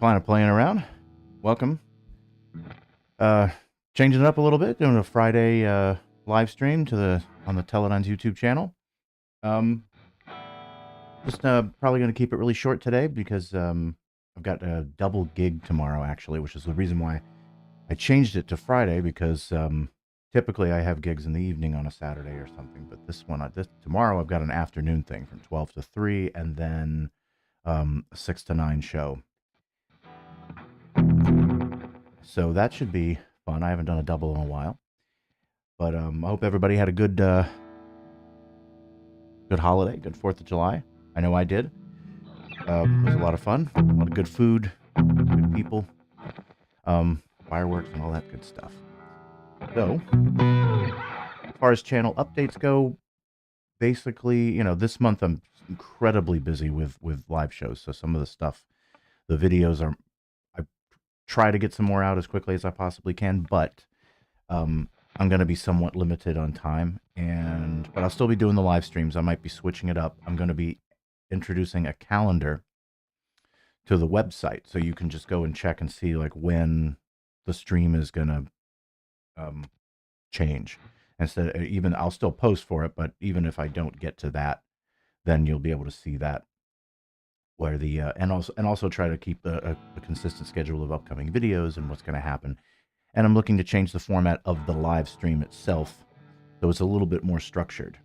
Planet Playing Around. Welcome. Changing it up a little bit, doing a Friday live stream on the TeleDynes YouTube channel. Just probably going to keep it really short today because I've got a double gig tomorrow, actually, which is the reason why I changed it to Friday, because typically I have gigs in the evening on a Saturday or something, but tomorrow I've got an afternoon thing from 12 to 3 and then a 6 to 9 show. So that should be fun. I haven't done a double in a while, but I hope everybody had a good holiday, good 4th of July. I know I did. It was a lot of fun, a lot of good food, good people, fireworks, and all that good stuff. So, as far as channel updates go, basically, this month I'm incredibly busy with live shows. So some of the stuff, the videos I try to get some more out as quickly as I possibly can, but I'm going to be somewhat limited on time, but I'll still be doing the live streams. I might be switching it up. I'm going to be introducing a calendar to the website, so you can just go and check and see like when the stream is going to change. Even I'll still post for it, but even if I don't get to that, then you'll be able to see that where the and also try to keep a consistent schedule of upcoming videos and what's going to happen. And I'm looking to change the format of the live stream itself, so it's a little bit more structured.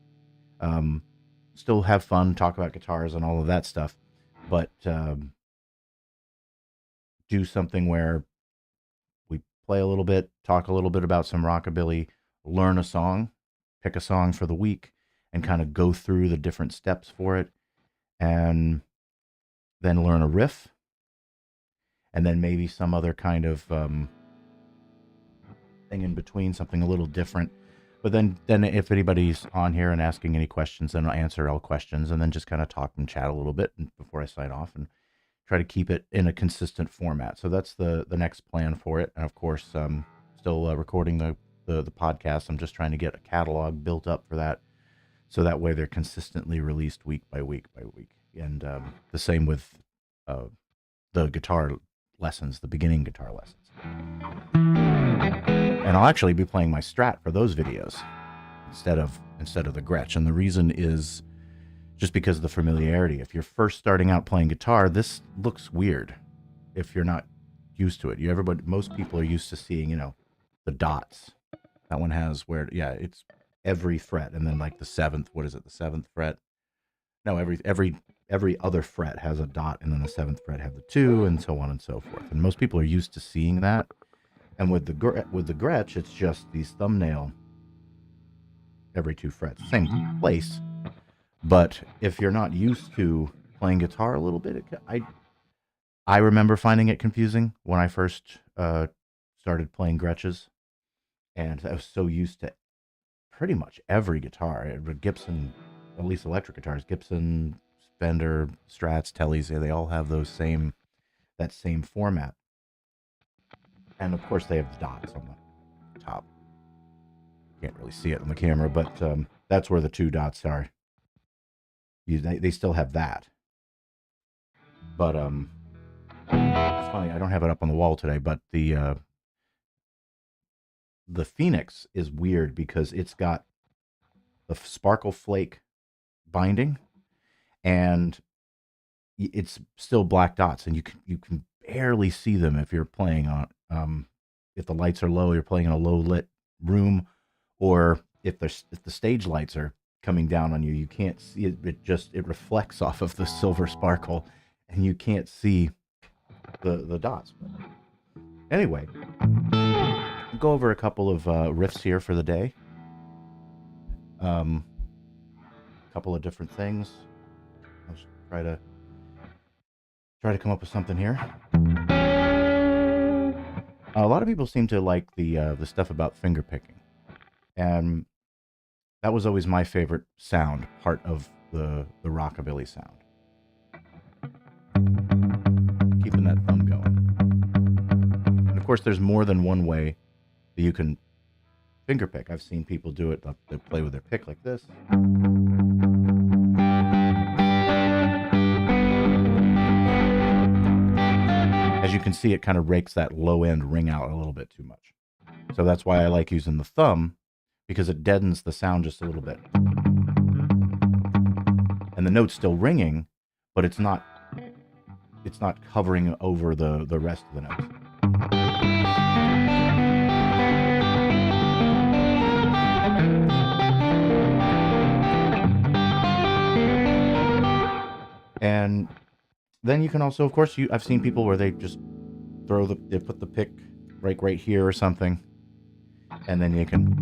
Still have fun, talk about guitars and all of that stuff, but do something where we play a little bit, talk a little bit about some rockabilly, learn a song, pick a song for the week, and kind of go through the different steps for it, and then learn a riff, and then maybe some other kind of thing in between, something a little different. But then if anybody's on here and asking any questions, then I'll answer all questions, and then just kind of talk and chat a little bit before I sign off, and try to keep it in a consistent format. So that's the next plan for it. And of course, still recording the podcast. I'm just trying to get a catalog built up for that, so that way they're consistently released week by week by week. And the same with the guitar lessons, the beginning guitar lessons. And I'll actually be playing my Strat for those videos instead of the Gretsch. And the reason is just because of the familiarity. If you're first starting out playing guitar, this looks weird if you're not used to it. Most people are used to seeing, the dots. That one has it's every fret, and then like the seventh, the seventh fret? No, every other fret has a dot, and then the seventh fret have the 2, and so on and so forth. And most people are used to seeing that. And with the Gretsch, it's just these thumbnail every 2 frets, same place. But if you're not used to playing guitar a little bit, I remember finding it confusing when I first started playing Gretches, and I was so used to pretty much every guitar. Gibson, at least electric guitars, Gibson, Fender, Strats, Teles, they all have that same format. And of course they have the dots on the top. Can't really see it on the camera, but that's where the 2 dots are. They still have that. But it's funny, I don't have it up on the wall today, but the Phoenix is weird because it's got the sparkle flake binding, and it's still black dots, and you can barely see them if you're playing on if the lights are low, you're playing in a low lit room, or if the stage lights are coming down on you, you can't see it. It reflects off of the silver sparkle, and you can't see the dots. Anyway, I'll go over a couple of riffs here for the day. A couple of different things. I'll try to come up with something here. A lot of people seem to like the stuff about finger picking, and that was always my favorite part of the rockabilly sound. Keeping that thumb going. And of course, there's more than one way that you can finger pick. I've seen people do it. They play with their pick like this. As you you can see, it kind of rakes that low end ring out a little bit too much. So that's why I like using the thumb, because it deadens the sound just a little bit. And the note's still ringing, but it's not covering over the rest of the notes. And then you can also, of course, I've seen people where they just they put the pick right here or something, and then you can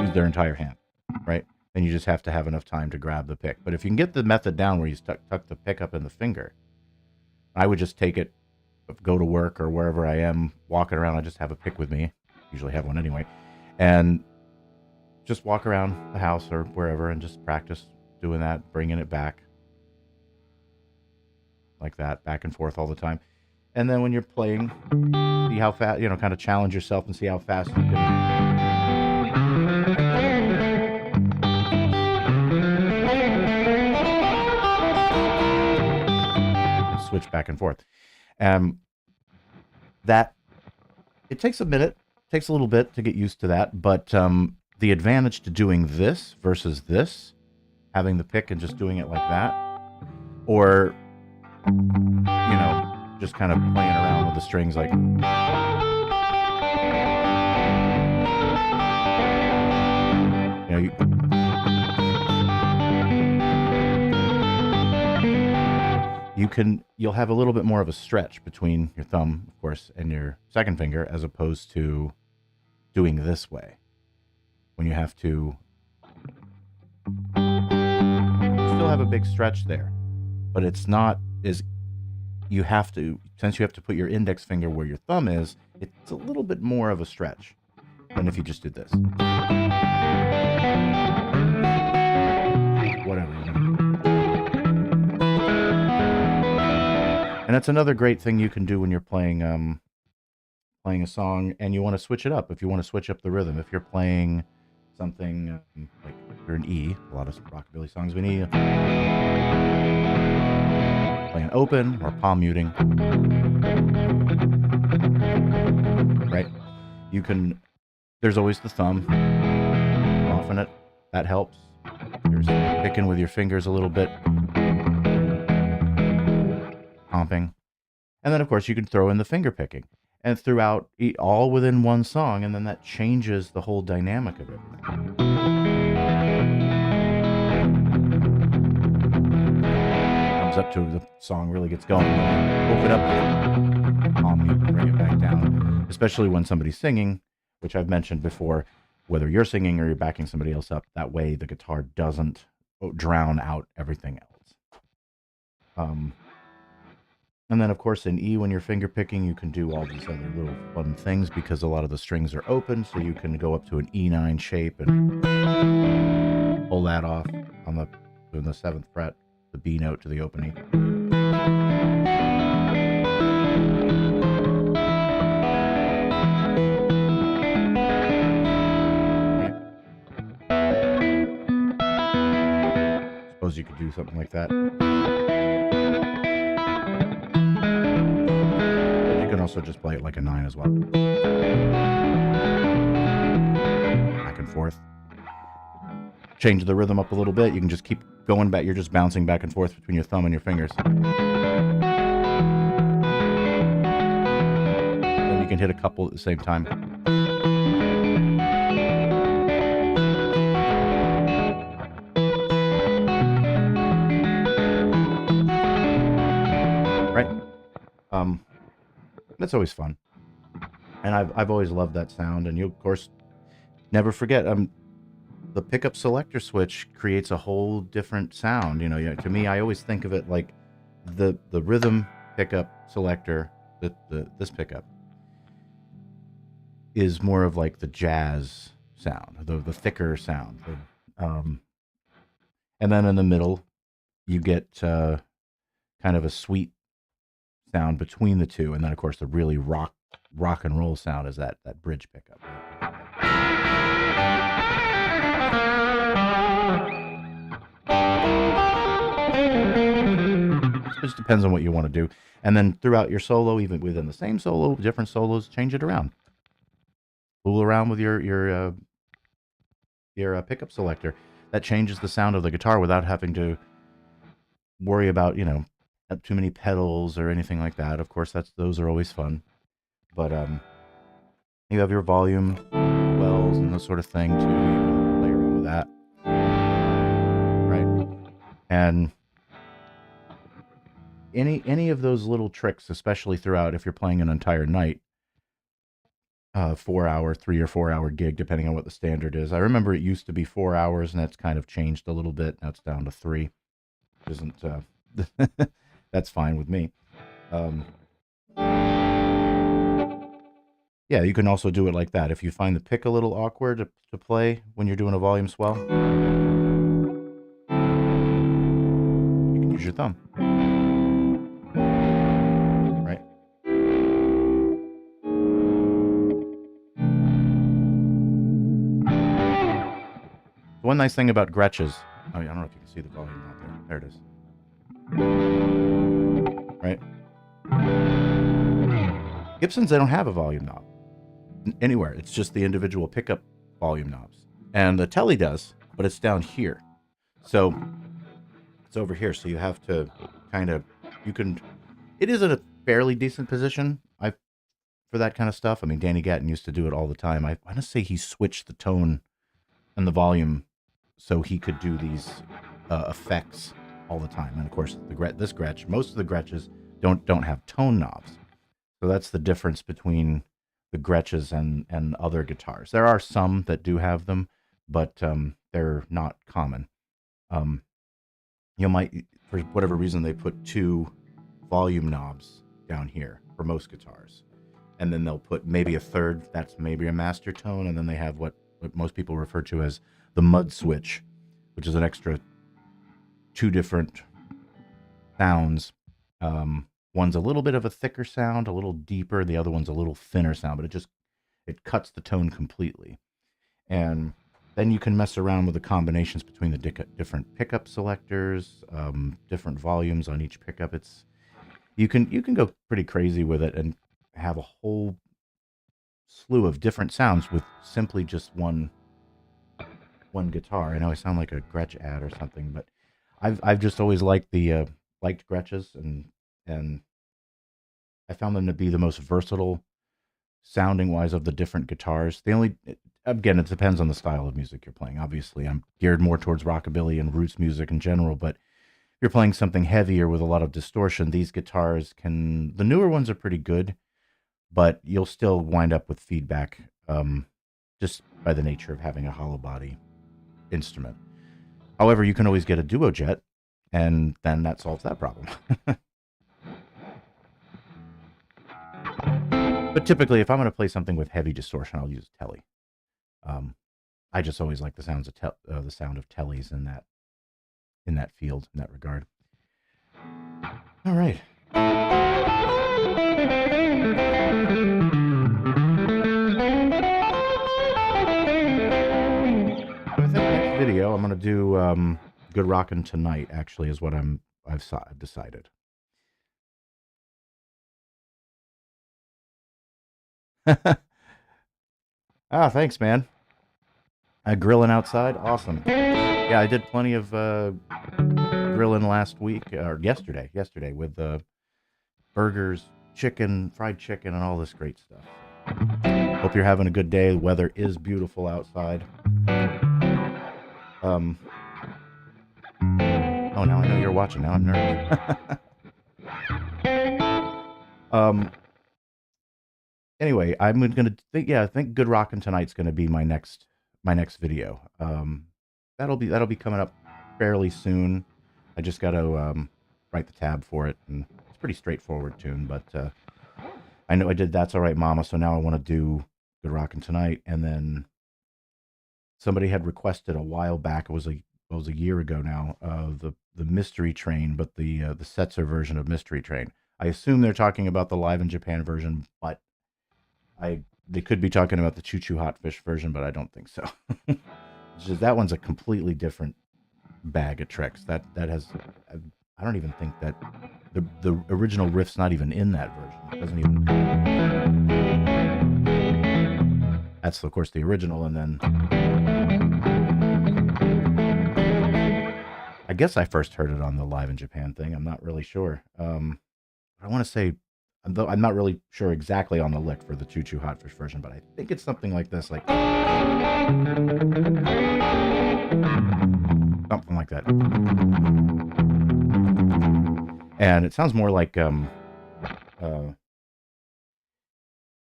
use their entire hand, right? Then you just have to have enough time to grab the pick. But if you can get the method down where you tuck the pick up in the finger, I would just take it, go to work or wherever I am, walking around. I just have a pick with me, usually have one anyway, and just walk around the house or wherever and just practice doing that, bringing it back like that, back and forth all the time. And then when you're playing, see how fast, kind of challenge yourself and see how fast you can switch back and forth. That, it takes a minute, takes a little bit to get used to that, but the advantage to doing this versus this, having the pick and just doing it like that, or just kind of playing around with the strings like, you'll have a little bit more of a stretch between your thumb, of course, and your second finger, as opposed to doing this way, when you have to still have a big stretch there, but it's not as, since you have to put your index finger where your thumb is, it's a little bit more of a stretch than if you just did this. Whatever. And that's another great thing you can do when you're playing a song and you want to switch it up. If you want to switch up the rhythm, if you're playing something like you're in E, a lot of rockabilly songs in E, playing open or palm muting, right? There's always the thumb, soften it, that helps. You're picking with your fingers a little bit, comping. And then, of course, you can throw in the finger picking. And throughout, all within one song, and then that changes the whole dynamic of everything. Comes up to the song really gets going. Open up, palm mute, bring it back down. Especially when somebody's singing, which I've mentioned before, whether you're singing or you're backing somebody else up, that way the guitar doesn't drown out everything else. And then, of course, in E, when you're finger picking, you can do all these other little fun things because a lot of the strings are open, so you can go up to an E9 shape and pull that off on the 7th fret, the B note to the opening. Suppose you could do something like that. You can also just play it like a 9 as well. Back and forth. Change the rhythm up a little bit. You can just keep going back. You're just bouncing back and forth between your thumb and your fingers. And you can hit a couple at the same time. Right? That's always fun. And I've always loved that sound. And you, of course, never forget, the pickup selector switch creates a whole different sound. To me, I always think of it like the rhythm pickup selector, this pickup, is more of like the jazz sound, the thicker sound. And then in the middle, you get kind of a sweet sound between the two. And then, of course, the really rock and roll sound is that bridge pickup. just depends on what you want to do. And then throughout your solo, even within the same solo, different solos, change it around. Fool around with your pickup selector. That changes the sound of the guitar without having to worry about, too many pedals or anything like that. Of course, those are always fun. But you have your volume wells and those sort of thing too. You can play around with that, right? And any of those little tricks, especially throughout, if you're playing an entire night, 4-hour, 3 or 4 hour gig, depending on what the standard is. I remember it used to be 4 hours, and that's kind of changed a little bit. Now it's down to 3. Isn't that's fine with me. Yeah, you can also do it like that. If you find the pick a little awkward to play when you're doing a volume swell, you can use your thumb. Right? One nice thing about Gretches, I don't know if you can see the volume out there. There it is. Right? Gibsons, they don't have a volume knob anywhere. It's just the individual pickup volume knobs. And the Tele does, but it's down here. So it's over here. So you have to it is in a fairly decent position for that kind of stuff. I mean, Danny Gatton used to do it all the time. I want to say he switched the tone and the volume so he could do these effects all the time. And of course, this Gretsch, most of the Gretches don't have tone knobs. So that's the difference between the Gretches and other guitars. There are some that do have them, but they're not common. You might, for whatever reason, they put 2 volume knobs down here for most guitars. And then they'll put maybe a third, that's maybe a master tone, and then they have what most people refer to as the mud switch, which is an extra 2 different sounds. One's a little bit of a thicker sound, a little deeper. The other one's a little thinner sound, but it cuts the tone completely. And then you can mess around with the combinations between the different pickup selectors, different volumes on each pickup. You can go pretty crazy with it and have a whole slew of different sounds with simply just one guitar. I know I sound like a Gretsch ad or something, but I've just always liked liked Gretches, and I found them to be the most versatile sounding wise of the different guitars. Again, it depends on the style of music you're playing. Obviously, I'm geared more towards rockabilly and roots music in general, but if you're playing something heavier with a lot of distortion, these guitars the newer ones are pretty good, but you'll still wind up with feedback, just by the nature of having a hollow body instrument. However, you can always get a duo jet, and then that solves that problem. But typically, if I'm going to play something with heavy distortion, I'll use Tele. I just always like the sound of Teles in that field, in that regard. All right. So I think next video I'm going to do Good Rockin' Tonight. Actually, is what I've decided. Thanks, man. Grilling outside, awesome. Yeah, I did plenty of grilling last week or yesterday with burgers, chicken, fried chicken, and all this great stuff. Hope you're having a good day. The weather is beautiful outside. Oh, now I know you're watching. Now I'm nervous. Anyway, I'm gonna think. Yeah, I think Good Rockin' Tonight's gonna be my next video. That'll be coming up fairly soon. I just got to write the tab for it, and it's a pretty straightforward tune. But I know I did That's All Right, Mama. So now I want to do Good Rockin' Tonight, and then somebody had requested a while back. It was a year ago now. The Mystery Train, but the Setzer version of Mystery Train. I assume they're talking about the Live in Japan version, but they could be talking about the Choo Choo Hot Fish version, but I don't think so. That one's a completely different bag of tricks. That has I don't even think that the original riff's not even in that version. It doesn't even. That's of course the original, and then I guess I first heard it on the Live in Japan thing. I'm not really sure. I want to say, though I'm not really sure exactly on the lick for the Choo Choo Hotfish version, but I think it's something like this, like something like that. And it sounds more like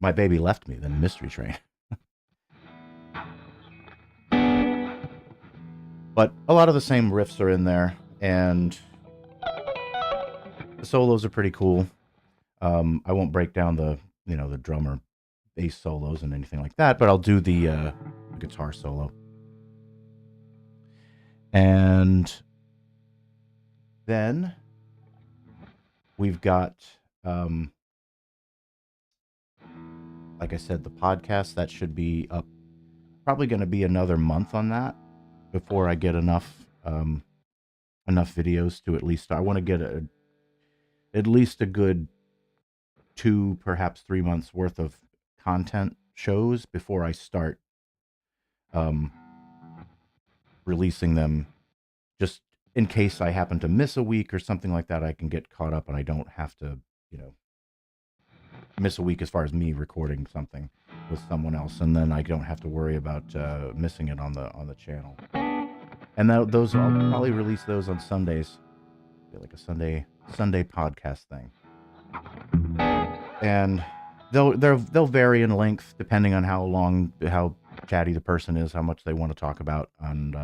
My Baby Left Me than Mystery Train. But a lot of the same riffs are in there, and the solos are pretty cool. I won't break down the the drum or bass solos and anything like that, but I'll do the guitar solo. And then we've got, like I said, the podcast that should be up. Probably going to be another month on that before I get enough videos to at least. I want to get at least a good 2, perhaps 3 months worth of content shows before I start releasing them, just in case I happen to miss a week or something like that. I can get caught up and I don't have to miss a week as far as me recording something with someone else, and then I don't have to worry about missing it on the channel. And those I'll probably release those on Sundays, like a Sunday podcast thing. And they'll vary in length depending on how chatty the person is, how much they want to talk about, and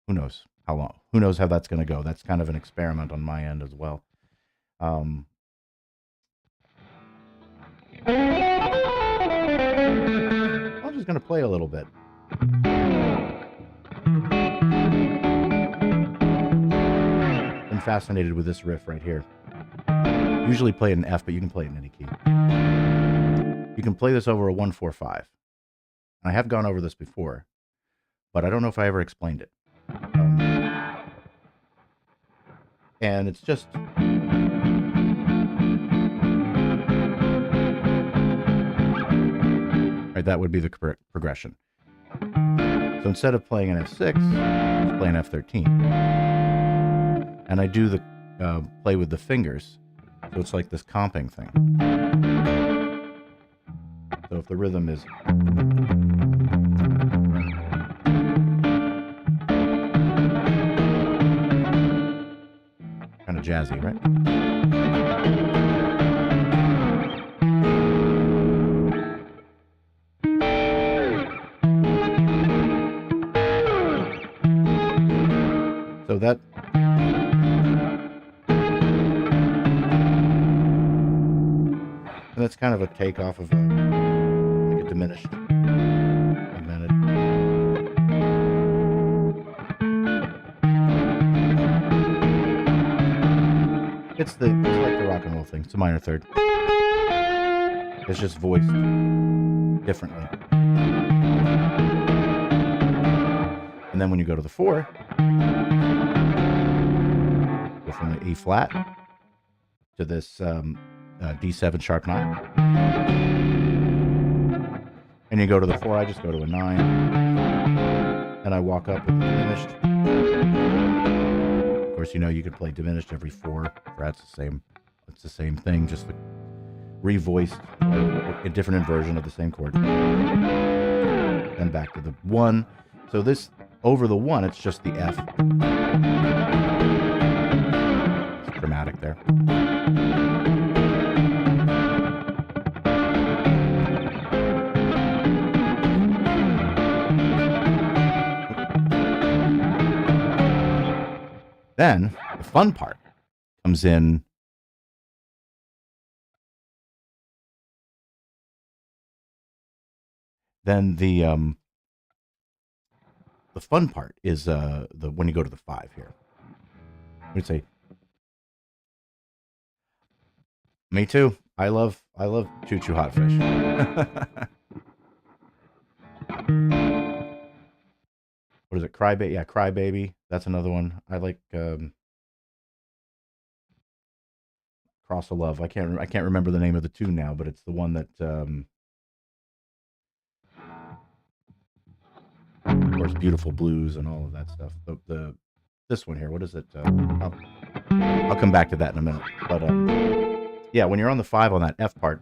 who knows how long. Who knows how that's going to go? That's kind of an experiment on my end as well. I'm just going to play a little bit. Been fascinated with this riff right here. Usually play it in F, but you can play it in any key. You can play this over a 1-4-5. I have gone over this before, but I don't know if I ever explained it. And it's just... Right, that would be the progression. So instead of playing an F6, just play an F13. And I do the play with the fingers, so it's like this comping thing. So if the rhythm is... kind of jazzy, right? So that... And that's kind of a takeoff of like a diminished, augmented. It's like the rock and roll thing. It's a minor third. It's just voiced differently. And then when you go to the 4, go from the E flat to this D7 sharp 9. And you go to the 4, I just go to a 9. And I walk up with the diminished. Of course, you could play diminished every 4 frets. It's the same thing, just revoiced, a different inversion of the same chord. Then back to the 1. So this, over the 1, it's just the F. It's chromatic there. Then the fun part comes in. Then the fun part is when you go to the 5 here. We'd say, me too. I love Choo Choo Hotfish. What is it? Cry Baby? Yeah, Cry Baby. That's another one. I like Cross of Love. I can't remember the name of the tune now, but it's the one that of course, Beautiful Blues and all of that stuff. This one here, what is it? I'll come back to that in a minute. But yeah, when you're on the 5 on that F part,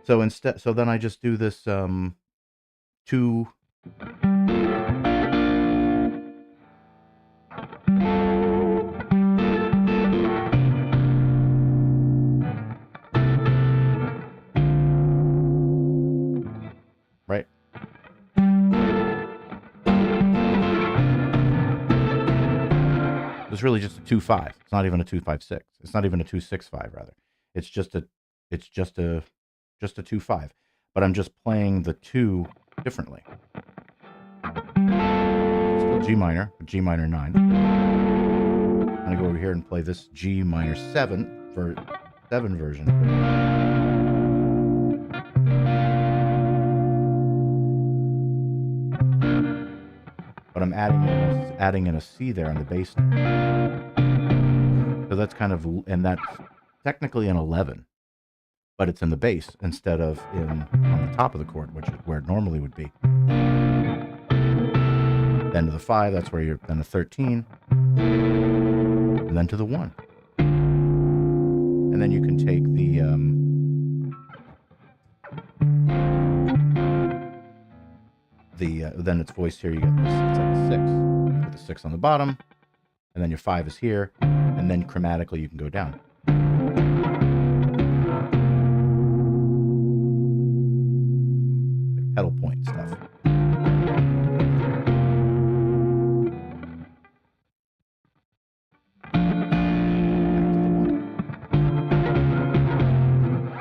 so then I just do this 2. Right? It's really just a 2-5. It's not even a 2-5-6. It's not even a 2-6-5 rather. It's just a 2-5. But I'm just playing the 2 differently. Still G minor, but G minor 9. I'm gonna go over here and play this G minor 7 for 7 version. But I'm adding in a C there on the bass. So that's kind of, and that's technically an 11, but it's in the bass instead of on the top of the chord, which is where it normally would be. Then to the 5, that's where you're, then a 13, and then to the 1. And then you can take then it's voiced here, you get this, it's like a 6. You get the 6 on the bottom, and then your 5 is here, and then chromatically you can go down. Like pedal point stuff.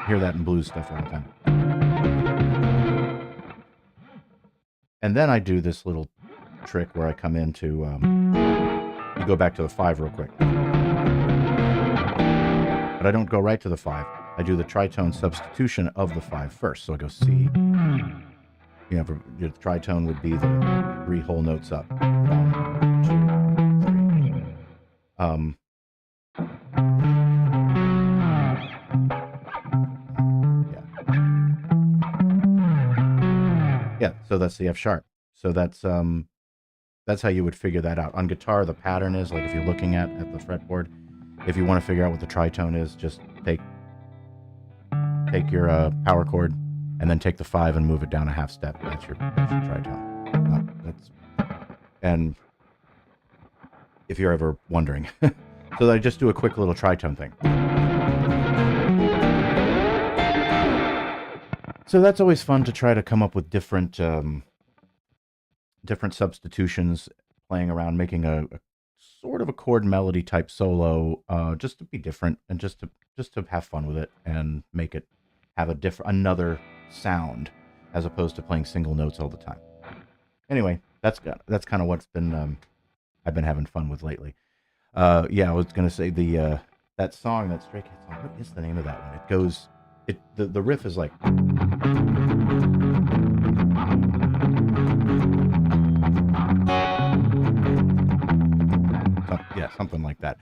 Hear that in blues stuff all the time. And then I do this little trick where I come into, you go back to the 5 real quick. But I don't go right to the 5. I do the tritone substitution of the 5 first. So I go C. You know, your tritone would be the 3 whole notes up. 1, 2, 3. Yeah, so that's the F sharp. So that's how you would figure that out. On guitar, the pattern is, like if you're looking at the fretboard, if you want to figure out what the tritone is, just take your power chord and then take the 5 and move it down a half step. That's your tritone. And if you're ever wondering. So I just do a quick little tritone thing. So that's always fun to try to come up with different substitutions, playing around, making a sort of a chord melody type solo, just to be different and just to have fun with it and make it have another sound as opposed to playing single notes all the time. Anyway, that's kind of what's been I've been having fun with lately. Yeah, I was gonna say that song, that Stray Cat song. What is the name of that one? It goes. The riff is like, yeah, something like that.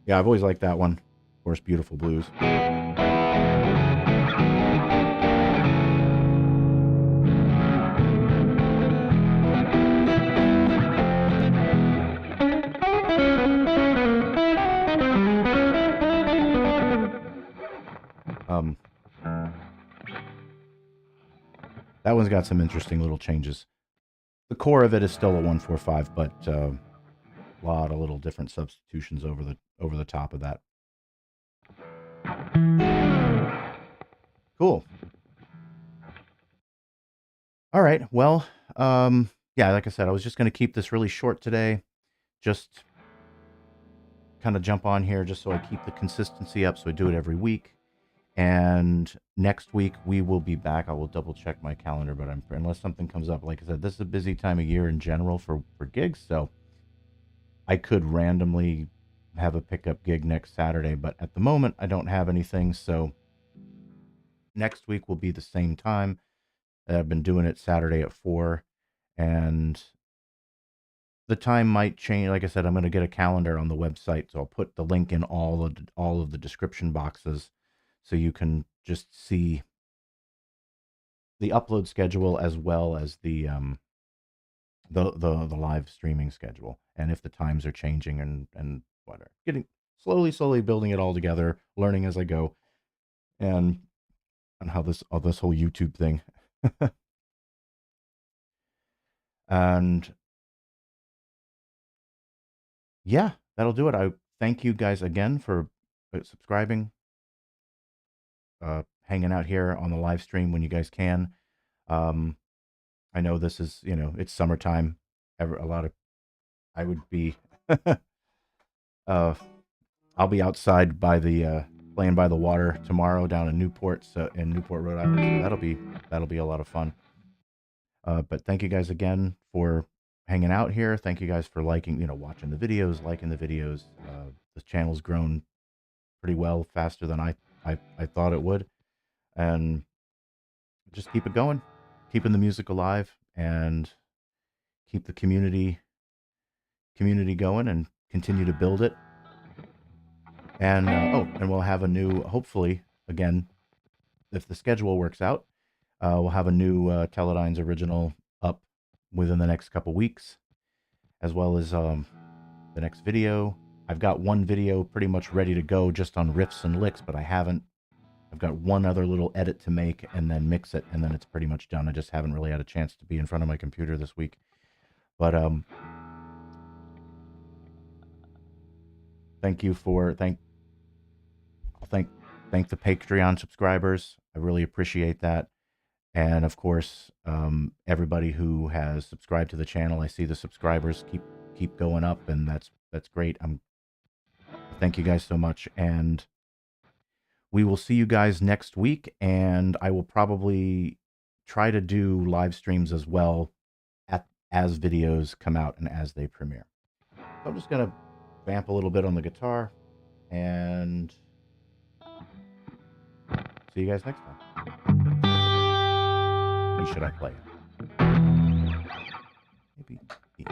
Yeah, I've always liked that one. Of course, Beautiful Blues. That one's got some interesting little changes. The core of it is still a 1-4-5, but a lot of little different substitutions over the top of that. Cool. All right. Well, yeah, like I said, I was just going to keep this really short today. Just kind of jump on here just so I keep the consistency up, so I do it every week. And next week we will be back. I will double check my calendar, but unless something comes up, like I said, this is a busy time of year in general for gigs, so I could randomly have a pickup gig next Saturday, but at the moment I don't have anything. So next week will be the same time. I've been doing it Saturday at 4, and the time might change. Like I said, I'm going to get a calendar on the website, so I'll put the link in all of the description boxes, so you can just see the upload schedule as well as the live streaming schedule, and if the times are changing and whatever. Getting slowly building it all together, learning as I go, and how this whole YouTube thing. And yeah, that'll do it. I thank you guys again for subscribing, hanging out here on the live stream when you guys can. I know this is, it's summertime. A lot of, I would be, I'll be outside by the playing by the water tomorrow down in Newport, Rhode Island. So that'll be a lot of fun. But thank you guys again for hanging out here. Thank you guys for liking, watching the videos, liking the videos. The channel's grown pretty well, faster than I thought it would, and just keep it going, keeping the music alive, and keep the community going, and continue to build it. And and we'll have a new, hopefully, again, if the schedule works out, we'll have a new TeleDynes original up within the next couple weeks, as well as the next video. I've got one video pretty much ready to go just on riffs and licks, but I've got one other little edit to make and then mix it, and then it's pretty much done. I just haven't really had a chance to be in front of my computer this week. But thank you for thank the Patreon subscribers. I really appreciate that. And of course, everybody who has subscribed to the channel. I see the subscribers keep going up, and that's great. Thank you guys so much, and we will see you guys next week. And I will probably try to do live streams as well as videos come out and as they premiere. So I'm just gonna vamp a little bit on the guitar, and see you guys next time. What should I play? Maybe E.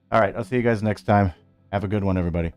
All right, I'll see you guys next time. Have a good one, everybody.